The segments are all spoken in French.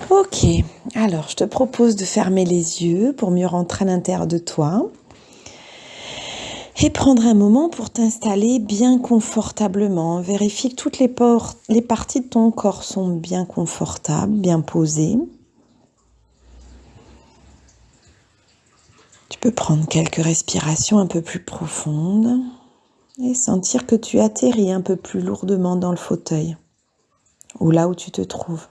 Ok, alors je te propose de fermer les yeux pour mieux rentrer à l'intérieur de toi et prendre un moment pour t'installer bien confortablement. Vérifie que toutes les parties de ton corps sont bien confortables, bien posées. Tu peux prendre quelques respirations un peu plus profondes et sentir que tu atterris un peu plus lourdement dans le fauteuil ou là où tu te trouves.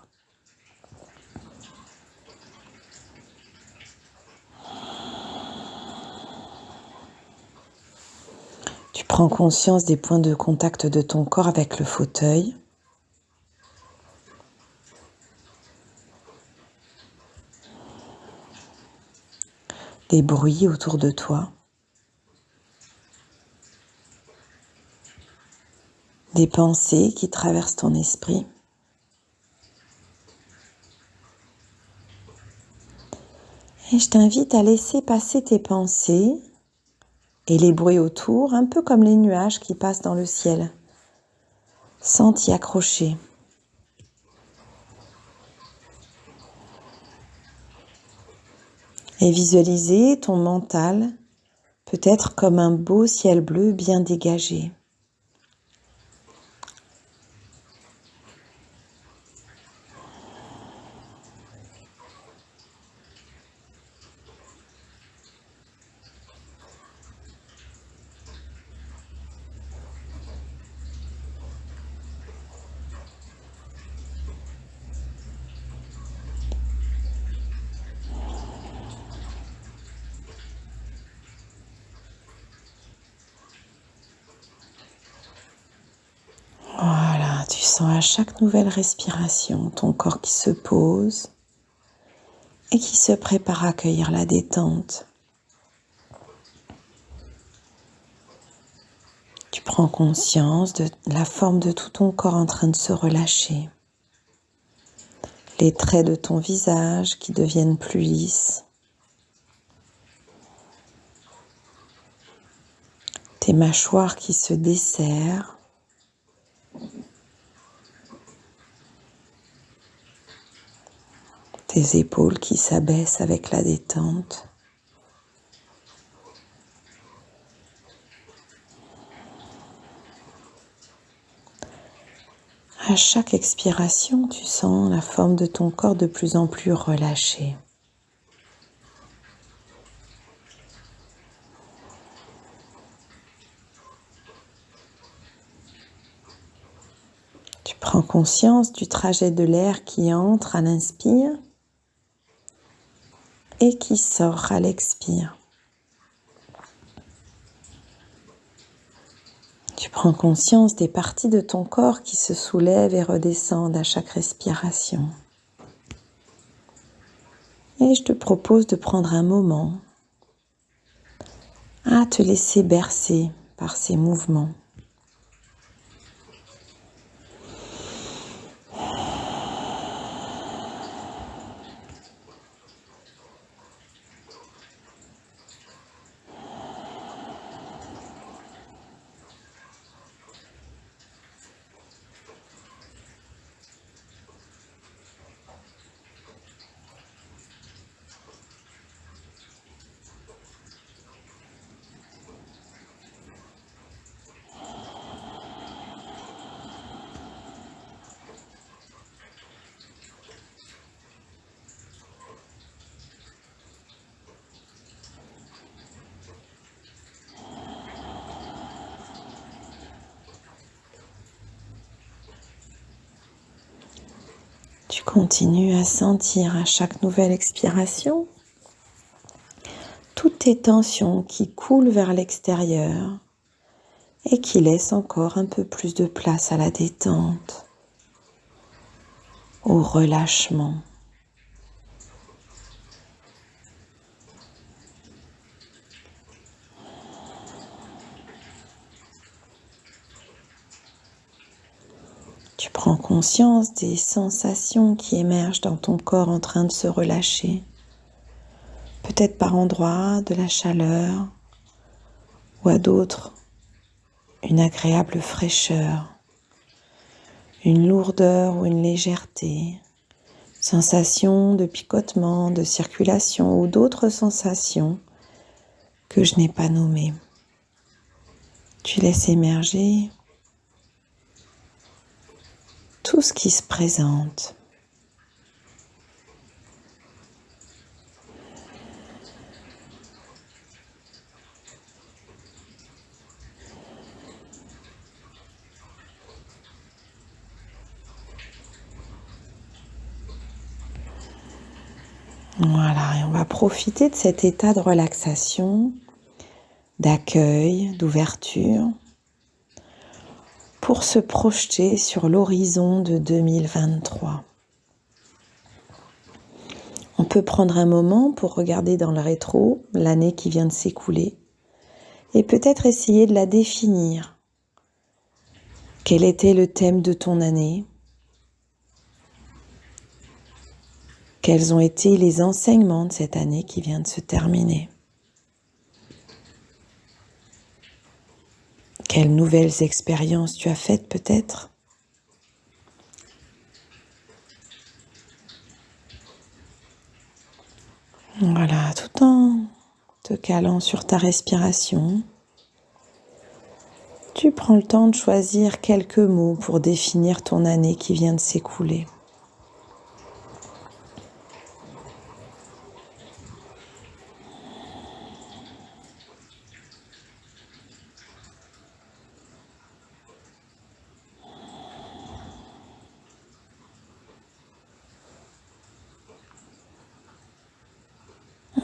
Tu prends conscience des points de contact de ton corps avec le fauteuil. Des bruits autour de toi. Des pensées qui traversent ton esprit. Et je t'invite à laisser passer tes pensées et les bruits autour, un peu comme les nuages qui passent dans le ciel, sans t'y accrocher. Et visualiser ton mental peut-être comme un beau ciel bleu bien dégagé. Voilà, tu sens à chaque nouvelle respiration ton corps qui se pose et qui se prépare à accueillir la détente. Tu prends conscience de la forme de tout ton corps en train de se relâcher. Les traits de ton visage qui deviennent plus lisses. Tes mâchoires qui se desserrent. Tes épaules qui s'abaissent avec la détente. À chaque expiration, tu sens la forme de ton corps de plus en plus relâchée. Tu prends conscience du trajet de l'air qui entre à l'inspire et qui sort à l'expire. Tu prends conscience des parties de ton corps qui se soulèvent et redescendent à chaque respiration. Et je te propose de prendre un moment à te laisser bercer par ces mouvements. Tu continues à sentir à chaque nouvelle expiration toutes tes tensions qui coulent vers l'extérieur et qui laissent encore un peu plus de place à la détente, au relâchement. Tu prends conscience des sensations qui émergent dans ton corps en train de se relâcher. Peut-être par endroits de la chaleur ou à d'autres une agréable fraîcheur, une lourdeur ou une légèreté, sensations de picotement, de circulation ou d'autres sensations que je n'ai pas nommées. Tu laisses émerger tout ce qui se présente. Voilà, et on va profiter de cet état de relaxation, d'accueil, d'ouverture, pour se projeter sur l'horizon de 2023. On peut prendre un moment pour regarder dans le rétro l'année qui vient de s'écouler et peut-être essayer de la définir. Quel était le thème de ton année ? Quels ont été les enseignements de cette année qui vient de se terminer ? Quelles nouvelles expériences tu as faites peut-être ? Voilà, tout en te calant sur ta respiration, tu prends le temps de choisir quelques mots pour définir ton année qui vient de s'écouler.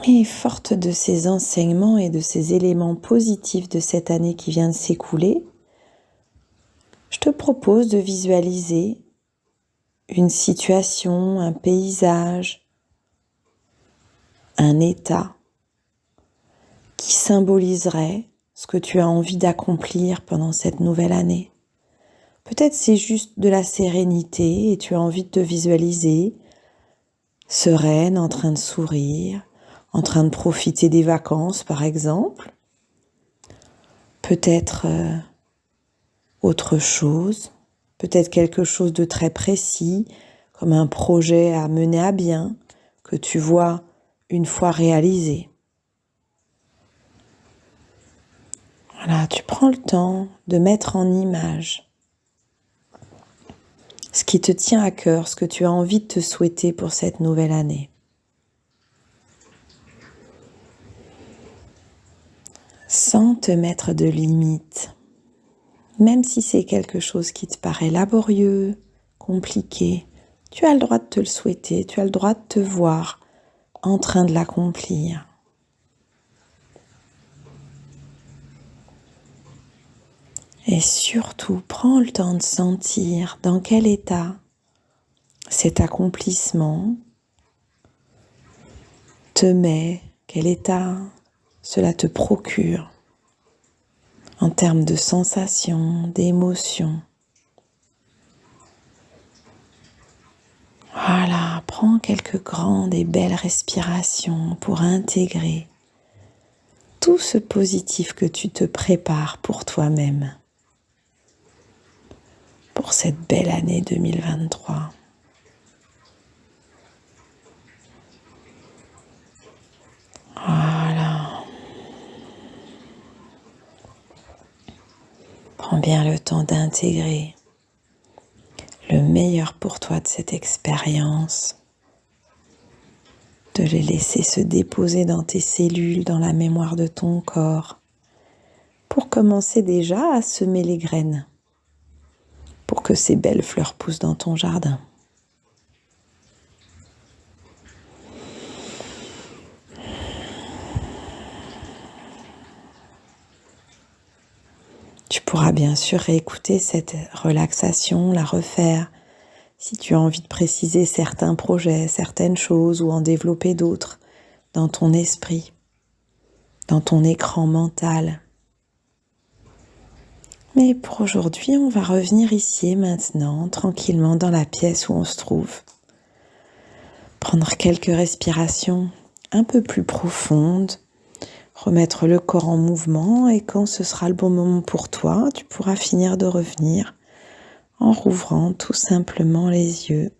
Et forte de ces enseignements et de ces éléments positifs de cette année qui vient de s'écouler, je te propose de visualiser une situation, un paysage, un état qui symboliserait ce que tu as envie d'accomplir pendant cette nouvelle année. Peut-être c'est juste de la sérénité et tu as envie de te visualiser sereine, en train de sourire, en train de profiter des vacances par exemple. Peut-être autre chose, peut-être quelque chose de très précis, comme un projet à mener à bien, que tu vois une fois réalisé. Voilà, tu prends le temps de mettre en image ce qui te tient à cœur, ce que tu as envie de te souhaiter pour cette nouvelle année. Sans te mettre de limites, même si c'est quelque chose qui te paraît laborieux, compliqué, tu as le droit de te le souhaiter, tu as le droit de te voir en train de l'accomplir. Et surtout, prends le temps de sentir dans quel état cet accomplissement te met, quel état cela te procure en termes de sensations, d'émotions. Voilà, prends quelques grandes et belles respirations pour intégrer tout ce positif que tu te prépares pour toi-même, pour cette belle année 2023. Voilà. Prends bien le temps d'intégrer le meilleur pour toi de cette expérience, de les laisser se déposer dans tes cellules, dans la mémoire de ton corps, pour commencer déjà à semer les graines, pour que ces belles fleurs poussent dans ton jardin. Tu pourras bien sûr réécouter cette relaxation, la refaire, si tu as envie de préciser certains projets, certaines choses ou en développer d'autres dans ton esprit, dans ton écran mental. Mais pour aujourd'hui, on va revenir ici et maintenant, tranquillement dans la pièce où on se trouve. Prendre quelques respirations un peu plus profondes, remettre le corps en mouvement et quand ce sera le bon moment pour toi, tu pourras finir de revenir en rouvrant tout simplement les yeux